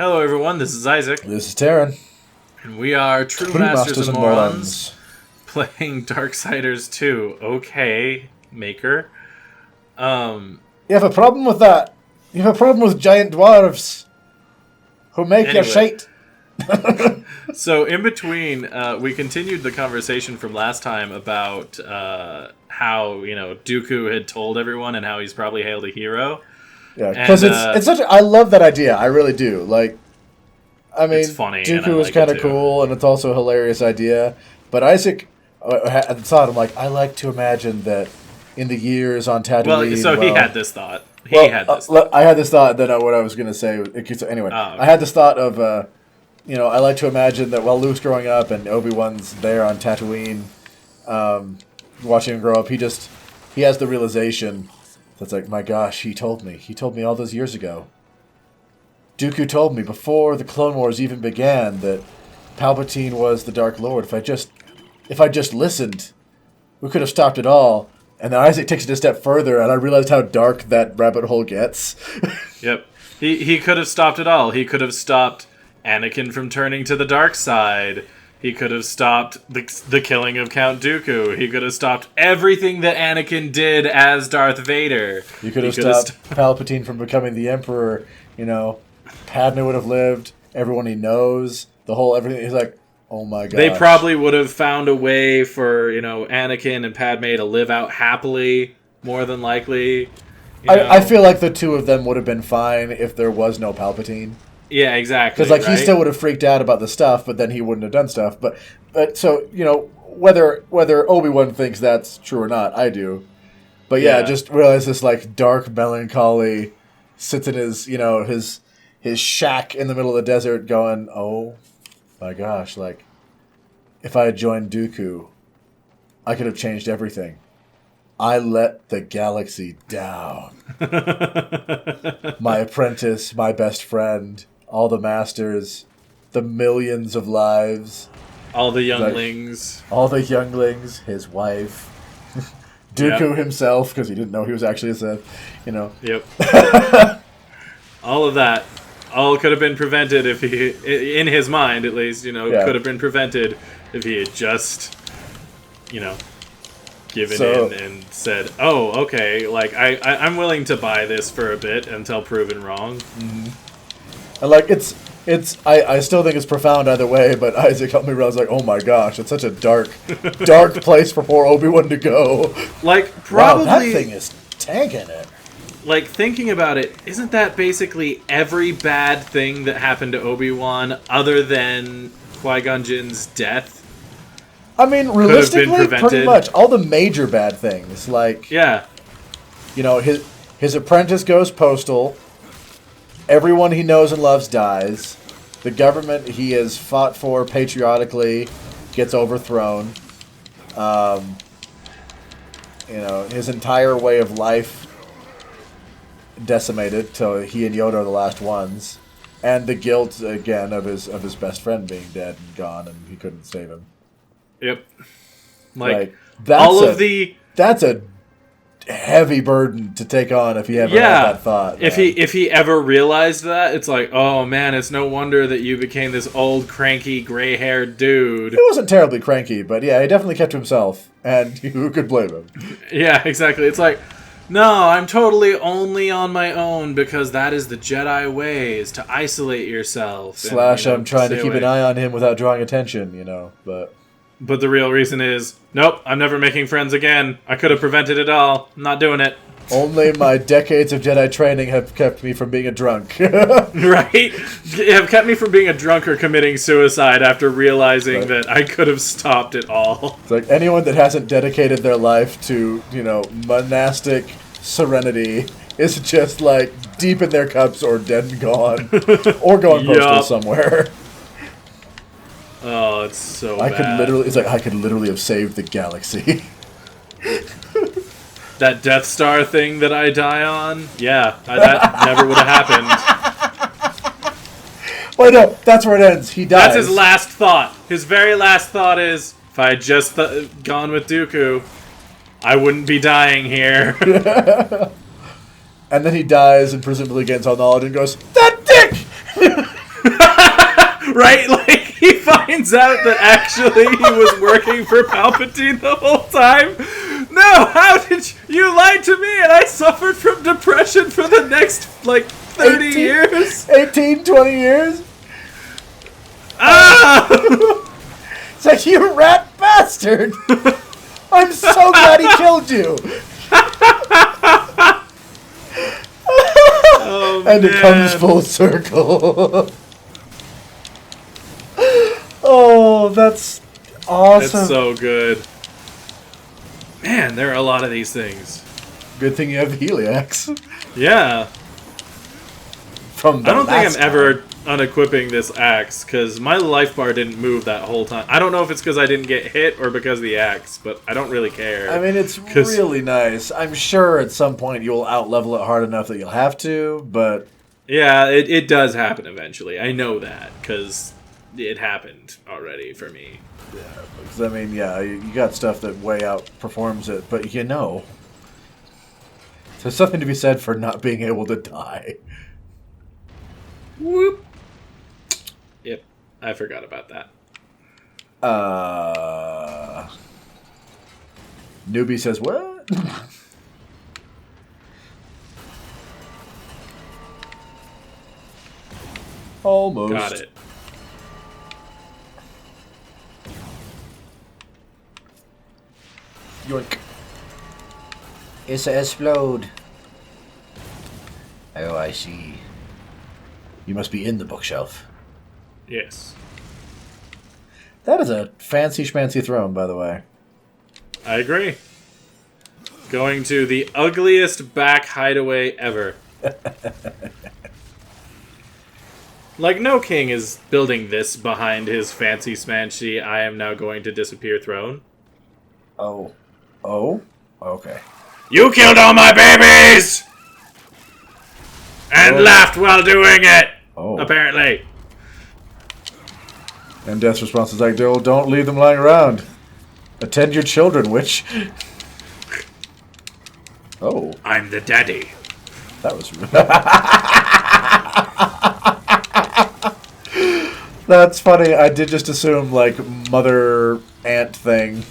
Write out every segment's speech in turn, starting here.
Hello everyone, this is Isaac. This is Taryn. And we are True Masters Morons playing Darksiders 2. Okay, Maker. You have a problem with that? You have a problem with giant dwarves who make your shite? So in between, we continued the conversation from last time about how, Dooku had told everyone and how he's probably hailed a hero. Yeah, because it's such I love that idea. I really do. It's funny. Dooku was kind of cool, and it's also a hilarious idea. But Isaac, at the thought, I'm like, I like to imagine that in the years on Tatooine... He had this thought. I had this thought, then what I was going to say... Anyway, I had this thought of, I like to imagine that while Luke's growing up and Obi-Wan's there on Tatooine, watching him grow up, he has the realization that's like, my gosh, he told me all those years ago. Dooku told me before the Clone Wars even began that Palpatine was the Dark Lord. If I just listened, we could have stopped it all. And then Isaac takes it a step further, and I realized how dark that rabbit hole gets. Yep. He could have stopped it all. He could have stopped Anakin from turning to the dark side. He could have stopped the killing of Count Dooku. He could have stopped everything that Anakin did as Darth Vader. He could have stopped Palpatine from becoming the Emperor. Padme would have lived. Everyone he knows. Everything. He's like, oh my god. They probably would have found a way for, Anakin and Padme to live out happily, more than likely. I feel like the two of them would have been fine if there was no Palpatine. Yeah, exactly. Because he still would have freaked out about the stuff, but then he wouldn't have done stuff. But so whether Obi-Wan thinks that's true or not, I do. But yeah, just realize this dark melancholy sits in his shack in the middle of the desert, going, oh my gosh, if I had joined Dooku, I could have changed everything. I let the galaxy down. My apprentice, my best friend, all the masters, the millions of lives. All the younglings. His wife. Dooku himself, because he didn't know he was actually a Sith, Yep. All of that. All could have been prevented if he, in his mind at least, could have been prevented if he had just, given in and said, oh, okay, I'm willing to buy this for a bit until proven wrong. Mm-hmm. And I still think it's profound either way, but Isaac helped me realize, oh my gosh, it's such a dark place for poor Obi-Wan to go. Probably... Wow, that thing is tanking it. Thinking about it, isn't that basically every bad thing that happened to Obi-Wan other than Qui-Gon Jinn's death? I mean, realistically, pretty much. All the major bad things. Yeah. His apprentice goes postal. Everyone he knows and loves dies. The government he has fought for patriotically gets overthrown. His entire way of life decimated, so he and Yoda are the last ones, and the guilt again of his best friend being dead and gone, and he couldn't save him. Yep. That's a heavy burden to take on if he ever had that thought. Man. If he ever realized that, it's oh man, it's no wonder that you became this old cranky gray-haired dude. He wasn't terribly cranky, but yeah, he definitely kept to himself, and who could blame him? Yeah, exactly. It's no, I'm totally only on my own because that is the Jedi way, is to isolate yourself. / I'm trying to keep an eye on him without drawing attention, but... But the real reason is, nope, I'm never making friends again. I could have prevented it all. I'm not doing it. Only my decades of Jedi training have kept me from being a drunk. Right? Have kept me from being a drunk or committing suicide after realizing that I could have stopped it all. It's anyone that hasn't dedicated their life to, monastic serenity is just, deep in their cups or dead and gone. Or going postal somewhere. Oh, it's so bad. I could literally have saved the galaxy. That Death Star thing that I die on? Yeah, that never would have happened. Well, no, that's where it ends. He dies. That's his last thought. His very last thought is, if I had just gone with Dooku, I wouldn't be dying here. And then he dies and presumably gains all knowledge and goes, that dick! Right? Like, he finds out that actually he was working for Palpatine the whole time. No, how did you lied to me and I suffered from depression for the next, like, 30 years? 18, 20 years? Ah! It's like, you rat bastard! I'm so glad he killed you! Oh, and man. it comes full circle. Oh, that's awesome. That's so good. Man, there are a lot of these things. Good thing you have the Heliax. Yeah. From the I don't think I'm last ever time. unequipping this axe, because my life bar didn't move that whole time. I don't know if it's because I didn't get hit or because of the axe, but I don't really care. I mean, it's really nice. I'm sure at some point you'll out-level it hard enough that you'll have to, but... Yeah, it does happen eventually. I know that, because it happened already for me. Yeah, because, I mean, yeah, you got stuff that way outperforms it, but you know. There's something to be said for not being able to die. Whoop. Yep, I forgot about that. Newbie says, what? Almost. Got it. Yoink. It's a explode. Oh, I see. You must be in the bookshelf. Yes. That is a fancy schmancy throne, by the way. I agree. Going to the ugliest back hideaway ever. Like, no king is building this behind his fancy smanchy I am now going to disappear throne. Oh. Oh? Okay. You killed all my babies! And laughed while doing it! Oh. Apparently. And Death's response is like, don't leave them lying around. Attend your children, witch. Oh. I'm the daddy. That was... That's funny. I did just assume, like, mother ant thing.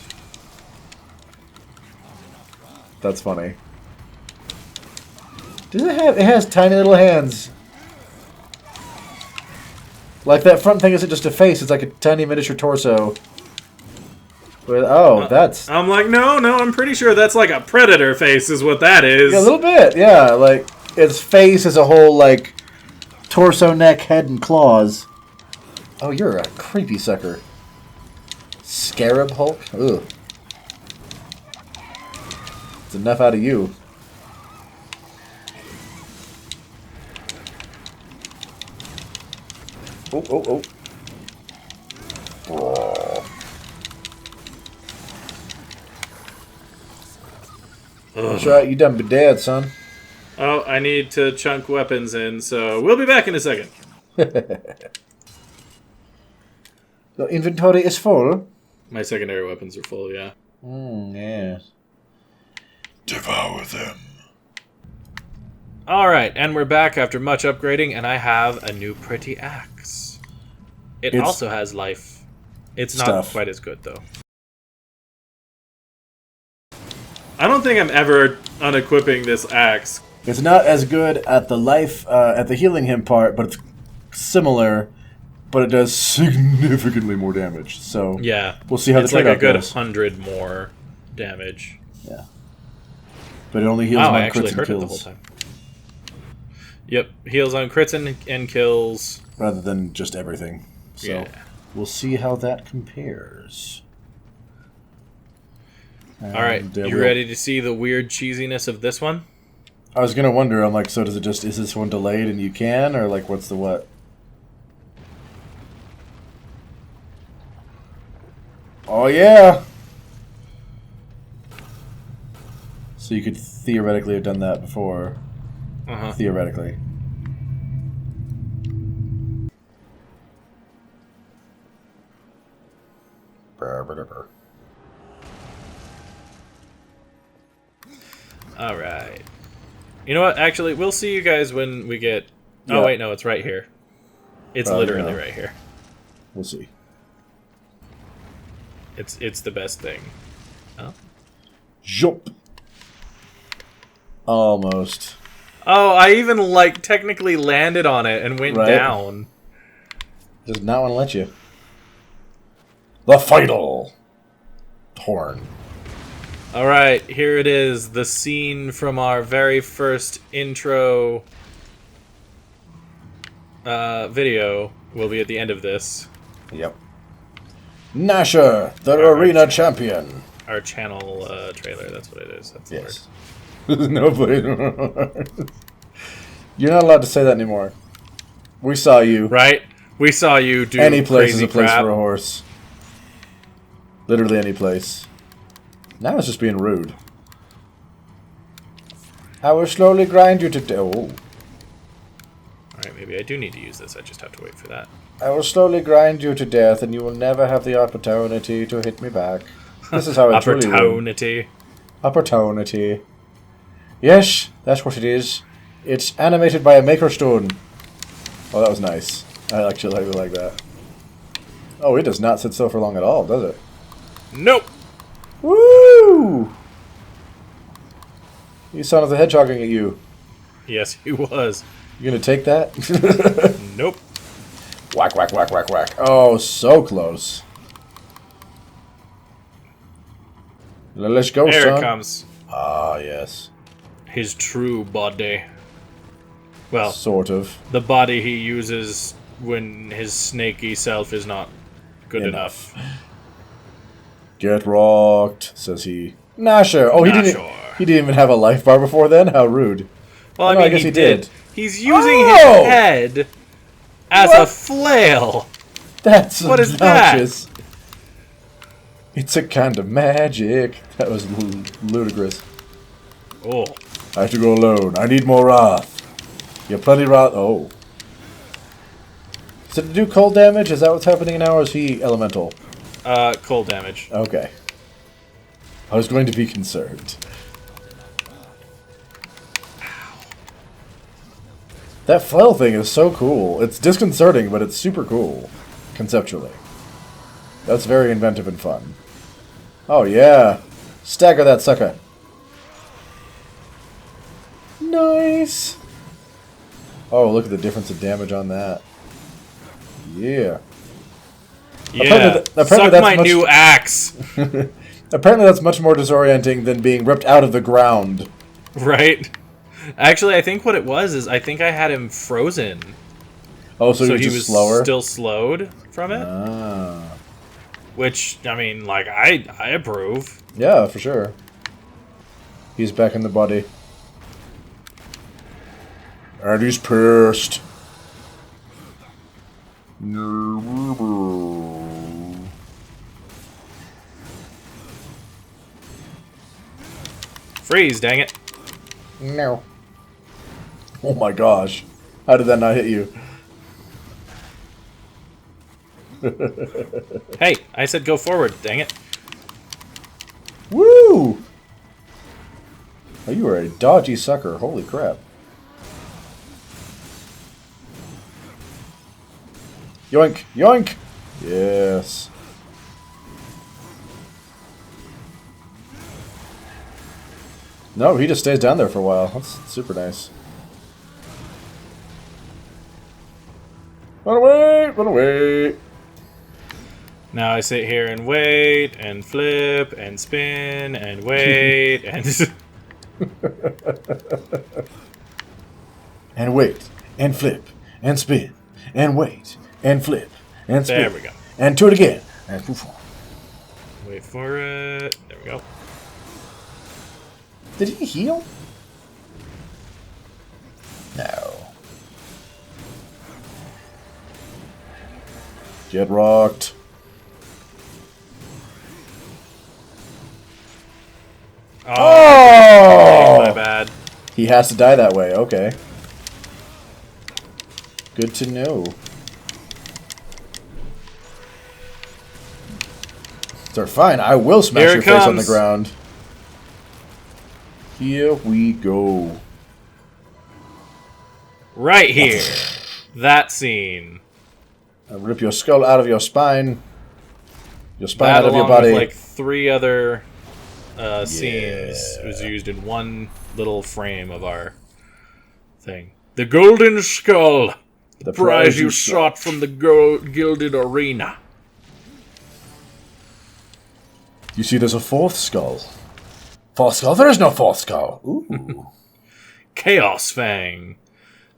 That's funny. Does it have... It has tiny little hands. Like, that front thing isn't just a face. It's like a tiny miniature torso. With, that's... I'm like, no, I'm pretty sure that's like a predator face is what that is. Yeah, a little bit, yeah. Like, its face is a whole, like, torso, neck, head, and claws. Oh, you're a creepy sucker. Scarab Hulk? Ugh. It's enough out of you. Oh. That's right, you done been dead, son. Oh, I need to chunk weapons in, so we'll be back in a second. Your inventory is full. My secondary weapons are full, yeah. Yes. Devour them. Alright, and we're back after much upgrading, and I have a new pretty axe. It's also has life. It's not quite as good, though. I don't think I'm ever unequipping this axe. It's not as good at the life, at the healing him part, but it's similar, but it does significantly more damage. So yeah, we'll see how the trade-off goes. It's like a good 100 more damage. Yeah. But it only heals on crits and kills. The whole time. Yep, heals on crits and kills. Rather than just everything. So we'll see how that compares. Alright, you ready to see the weird cheesiness of this one? I was gonna wonder, I'm like, so does it just, is this one delayed and you can, or like, what's the what? Oh yeah! So you could theoretically have done that before. Theoretically. Alright. You know what? Actually, we'll see you guys when we get... Oh, wait, no, it's right here. It's literally right here. We'll see. It's the best thing. Oh. Jump. Almost. Oh, I even technically landed on it and went down. Does not want to let you. The final horn. All right, here it is, the scene from our very first intro video will be at the end of this. Yep. Nasher, the arena champion. Our channel trailer, that's what it is. That's yes. Nobody. You're not allowed to say that anymore. We saw you. Right? We saw you do any place is a place crap. for a horse. Literally any place. Now it's just being rude. I will slowly grind you to death. Oh. Alright, maybe I do need to use this. I just have to wait for that. I will slowly grind you to death, and you will never have the opportunity to hit me back. This is how it truly works. Opportunity. Yes, that's what it is. It's animated by a maker stone. Oh, that was nice. I actually like that. Oh, it does not sit still for long at all, does it? Nope. Woo! You son of the hedgehogging at you. Yes, he was. You gonna take that? Nope. Whack, whack, whack, whack, whack. Oh, so close. Let's go, there son. It comes. Ah, yes. His true body. Well, sort of. The body he uses when his snaky self is not good enough. Get rocked, says he. Nasher. Oh, he didn't even have a life bar before then? How rude. Well, I mean, I guess he did. He's using his head as a flail. That's what is obnoxious. That? It's a kind of magic. That was ludicrous. Oh. I have to go alone. I need more wrath. You have plenty of wrath. Oh. Does it do cold damage? Is that what's happening now, or is he elemental? Cold damage. Okay. I was going to be concerned. That flail thing is so cool. It's disconcerting, but it's super cool. Conceptually. That's very inventive and fun. Oh, yeah. Stagger that sucker. Nice. Oh, look at the difference in damage on that. Yeah. Yeah. Suck my new axe. Apparently that's much more disorienting than being ripped out of the ground. Right. Actually, I think what it was is I think I had him frozen. Oh, so he was slower? Still slowed from it? Ah. Which, I mean, like, I approve. Yeah, for sure. He's back in the body. And he's pissed. Freeze, dang it. No. Oh my gosh. How did that not hit you? Hey, I said go forward, dang it. Woo! Oh, you are a dodgy sucker. Holy crap. Yoink! Yoink! Yes. No, he just stays down there for a while. That's super nice. Run away! Run away! Now I sit here and wait, and flip, and spin, and wait, and... and wait, and flip, and spin, and wait, and flip, and spin. There we go. And do it again. And move on. Wait for it. There we go. Did he heal? No. Get rocked. Oh! My bad. He has to die that way. Okay. Good to know. They're fine. I will smash your face on the ground. Here we go. Right here. That scene. I'll rip your skull out of your spine. Your spine That out of your along body. with like 3 other scenes was used in one little frame of our thing. The Golden Skull. The prize you sought from the Gilded Arena. You see, there's a 4th skull. 4th skull? There is no 4th skull. Ooh. Chaos Fang.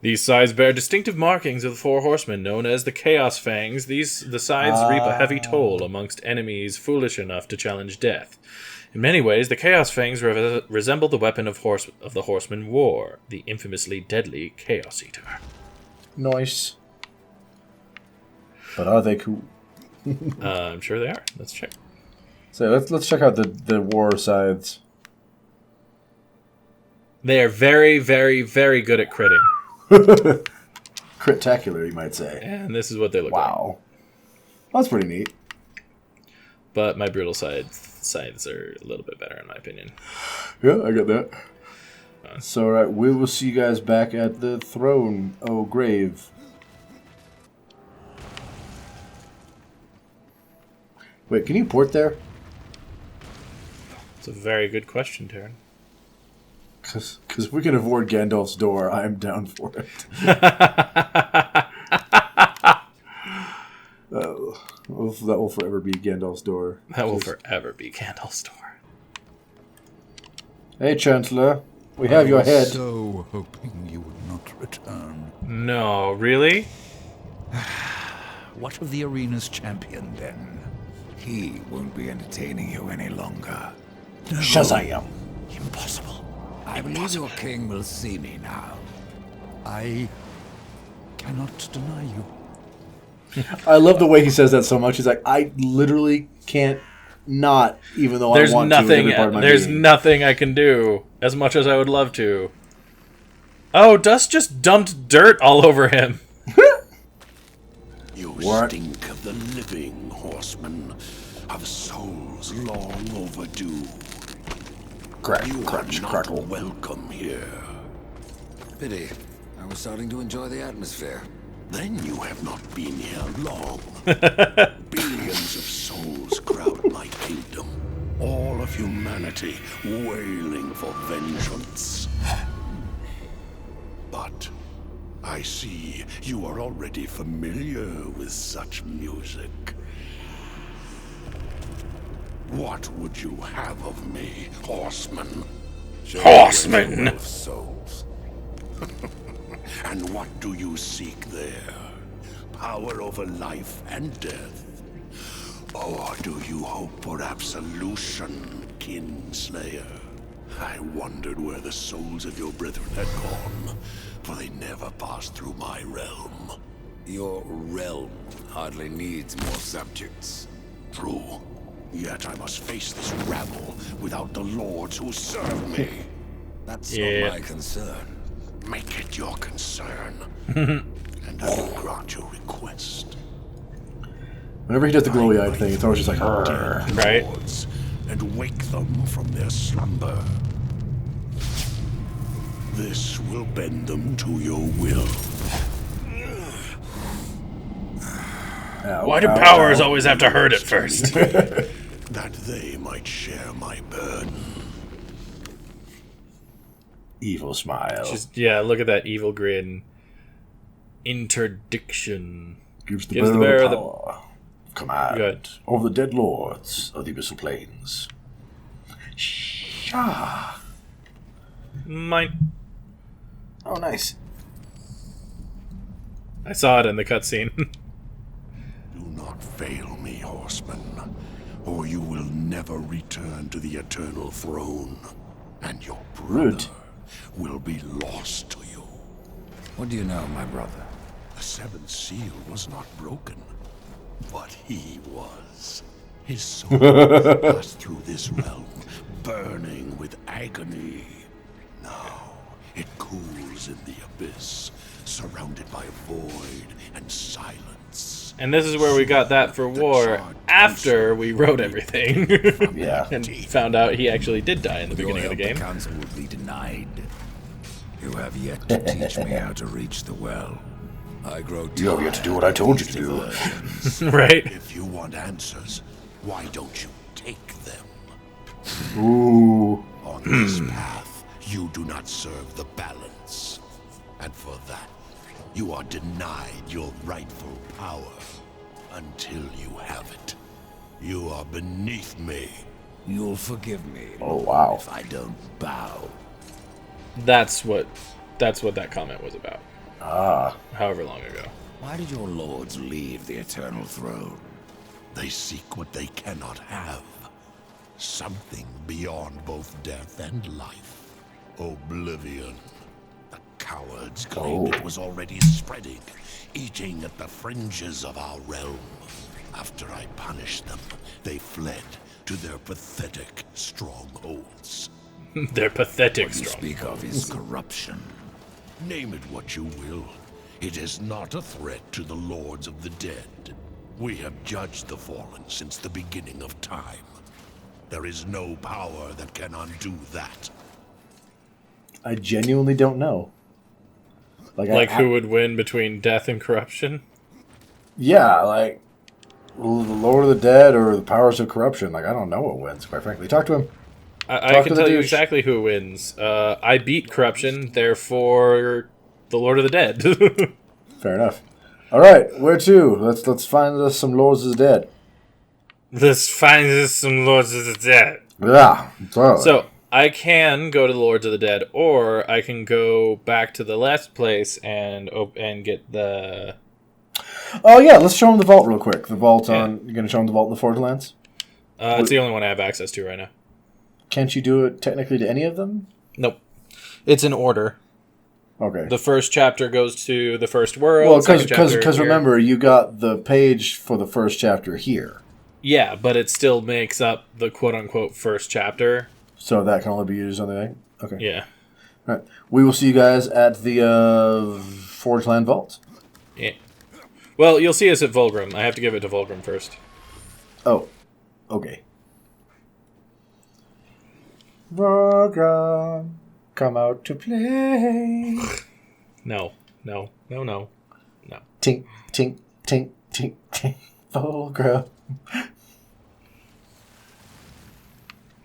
These sides bear distinctive markings of the 4 horsemen, known as the Chaos Fangs. The sides reap a heavy toll amongst enemies foolish enough to challenge death. In many ways, the Chaos Fangs resemble the weapon of the Horseman War, the infamously deadly Chaos Eater. Nice. But are they cool? I'm sure they are. Let's check. So let's check out the war sides. They are very, very, very good at critting. Critacular, you might say. And this is what they look like. Wow. That's pretty neat. But my brutal sides are a little bit better, in my opinion. Yeah, I get that. So, alright, we will see you guys back at the throne, oh grave. Wait, can you port there? It's a very good question, Taryn. Because if we can avoid Gandalf's door, I am down for it. That will forever be Gandalf's door. That will forever be Gandalf's door. Hey, Chancellor. We have your head. So hoping you would not return. No, really? What of the arena's champion, then? He won't be entertaining you any longer. No. Shazam! Impossible. I believe your king will see me now. I cannot deny you. I love the way he says that so much. He's like, I literally can't not, even though I want to. There's nothing I can do, as much as I would love to. Oh, Dust just dumped dirt all over him. You stink of the living, horseman, of souls long overdue. You are not welcome here. Pity. I was starting to enjoy the atmosphere. Then you have not been here long. Billions of souls crowd my kingdom. All of humanity wailing for vengeance. But I see you are already familiar with such music. What would you have of me, horseman? Horseman! Of souls. And what do you seek there? Power over life and death? Or do you hope for absolution, Kinslayer? I wondered where the souls of your brethren had gone, for they never passed through my realm. Your realm hardly needs more subjects. True. Yet I must face this rabble without the lords who serve me. That's not my concern. Make it your concern, and I will grant your request. Whenever he does the glowy-eyed thing, it's always just like, right? And wake them from their slumber. This will bend them to your will. Why do powers always have to hurt at first? That they might share my burden. Evil smile. Look at that evil grin. Interdiction. Gives the bearer the power. Command Good. over the dead lords of the Abyssal Plains. Shah. Mine. Oh, nice. I saw it in the cutscene. Do not fail me, horseman, or you will never return to the eternal throne, and your brother will be lost to you. What do you know, my brother? The seventh seal was not broken, but he was. His soul passed through this realm, burning with agony. Now it cools in the abyss, surrounded by void and silence. And this is where we got that for war after we wrote everything. Yeah. And found out he actually did die in the beginning of the game. The council will be denied. You have yet to teach me how to reach the well. I grow tired. You have yet to do what I told you to do. Right? If you want answers, why don't you take them? Ooh. On this path, you do not serve the balance. And for that, you are denied your rightful power until you have it. You are beneath me. You'll forgive me Oh, wow. if I don't bow. That's what that comment was about. Ah. However long ago. Why did your lords leave the Eternal Throne? They seek what they cannot have. Something beyond both death and life. Oblivion. The cowards claimed it was already spreading, eating at the fringes of our realm. After I punished them, they fled to their pathetic strongholds. They're pathetic What you strong. speak of is corruption. Name it what you will. It is not a threat to the lords of the dead. We have judged the fallen since the beginning of time. There is no power that can undo that. I genuinely don't know. Like who would win between death and corruption? Yeah, like the Lord of the Dead or the powers of corruption. Like, I don't know what wins, quite frankly. Talk to him. I Talk can to the tell you douche. exactly who wins. I beat corruption, therefore the Lord of the Dead. Fair enough. All right, where to? Let's find us some Lords of the Dead. Let's find us some Lords of the Dead. Yeah. So I can go to the Lords of the Dead, or I can go back to the last place and get the. Oh yeah, let's show him the vault real quick. The vault on. You're gonna show him the vault in the Forgelands? It's the only one I have access to right now. Can't you do it technically to any of them? Nope. It's in order. Okay. The first chapter goes to the first world. Well, second chapter because here. remember, you got the page for the first chapter here, Yeah, but it still makes up the quote-unquote first chapter. so that can only be used on the thing. Okay. Yeah. All right. We will see you guys at the Forgeland Vault. Yeah. Well, you'll see us at Vulgrim. I have to give it to Vulgrim first. Oh. Okay. Vulgrim, come out to play. No. Tink, tink, tink, tink, tink. Vulgrim.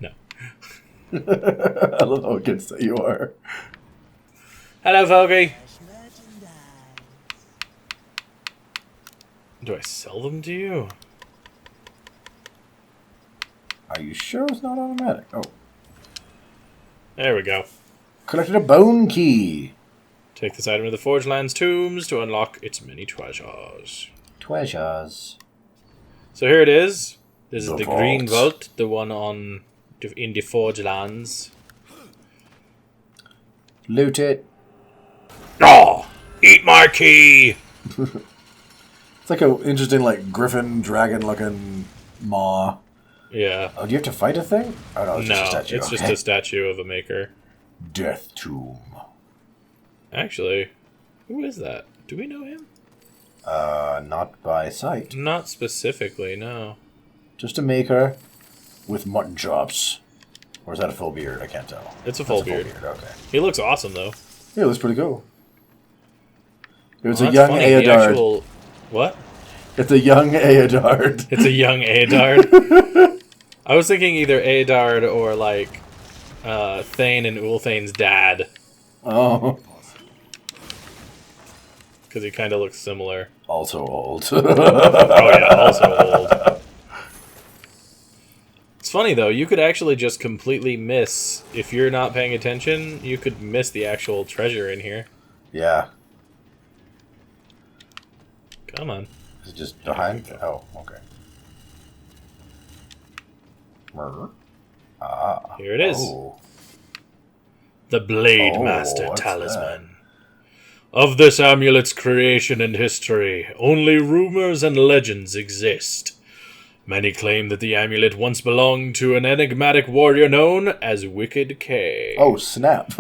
No. I love how against that you are. Hello, Volgy. Do I sell them to you? Are you sure it's not automatic? Oh. There we go. Collected a bone key. Take this item to the Forgeland's tombs to unlock its many treasures. Treasures. So here it is. This is The the Green vault. Vault, the one in the Forgelands. Loot it. Oh! Eat my key! It's like an interesting, like, griffin, dragon-looking maw. Yeah. Oh, do you have to fight a thing? Oh, no, it's just a No, statue. it's just Okay. a statue of a maker. Death Tomb. Actually, who is that? Do we know him? Not by sight. Not specifically, no. Just a maker with mutton chops. Or is that a full beard? I can't tell. It's a full That's beard. Okay. He looks awesome, though. Yeah, it looks pretty cool. It's Well, a that's young funny. The Eodard. actual... What? It's a young Eodard. It's a young Eodard. I was thinking either Eodard or, like, Thane and Ulthane's dad. Oh. Because he kind of looks similar. Also old. Oh, yeah, also old. It's funny, though. You could actually just completely miss... If you're not paying attention, you could miss the actual treasure in here. Yeah. Come on. Is it just behind? Oh, okay. Murder? Ah. Here it is. Oh. The Blade Oh, Master what's Talisman. Of this amulet's creation and history, only rumors and legends exist. Many claim that the amulet once belonged to an enigmatic warrior known as Wicked K. Oh, snap.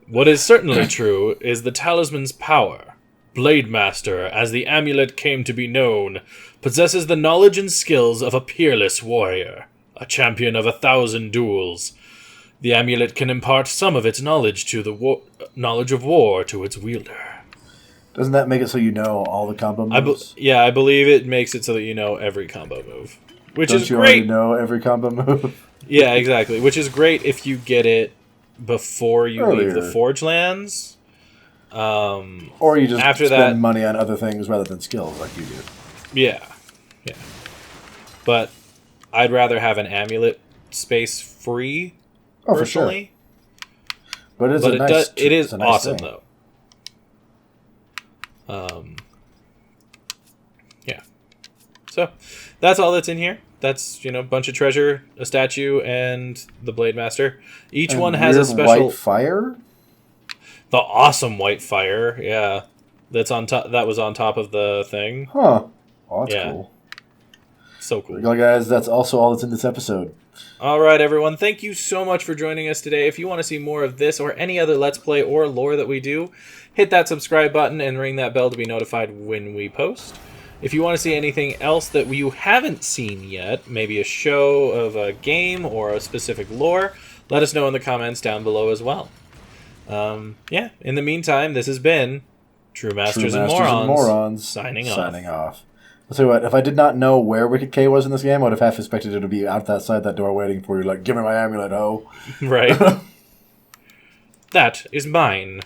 What is certainly true is the talisman's power. Blade Master, as the amulet came to be known, possesses the knowledge and skills of a peerless warrior, a champion of 1,000 duels. The amulet can impart some of its knowledge to the knowledge of war to its wielder. Doesn't that make it so you know all the combo moves? I believe it makes it so that you know every combo move, which Don't is you great. already know every combo move? Yeah, exactly. Which is great if you get it before you leave the Earlier. Forge Lands. Or you just After spend that- money on other things rather than skills like you do. Yeah. But I'd rather have an amulet space free, Oh, for sure. personally. But it's But it is it's a nice awesome, thing. though. Yeah. So, that's all that's in here. That's, a bunch of treasure, a statue, and the Blade Master. Each And one has a weird special... white fire? The awesome white fire, yeah. That's on top. That was on top of the thing. Huh. Oh, that's Yeah. cool. So cool. Well, guys, that's also all that's in this episode. All right, everyone. Thank you so much for joining us today. If you want to see more of this or any other Let's Play or lore that we do, hit that subscribe button and ring that bell to be notified when we post. If you want to see anything else that you haven't seen yet, maybe a show of a game or a specific lore, let us know in the comments down below as well. Yeah, in the meantime, this has been True Masters, and Morons, signing off. I'll tell you what, if I did not know where Wicked K was in this game, I would have half expected it to be out that side that door waiting for you, like, give me my amulet, ho. Right. That is mine.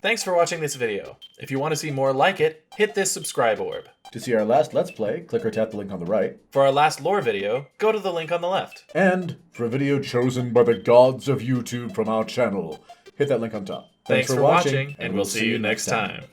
Thanks for watching this video. If you want to see more like it, hit this subscribe orb. To see our last Let's Play, click or tap the link on the right. For our last lore video, go to the link on the left. And for a video chosen by the gods of YouTube from our channel, hit that link on top. Thanks for watching, and we'll see you next time.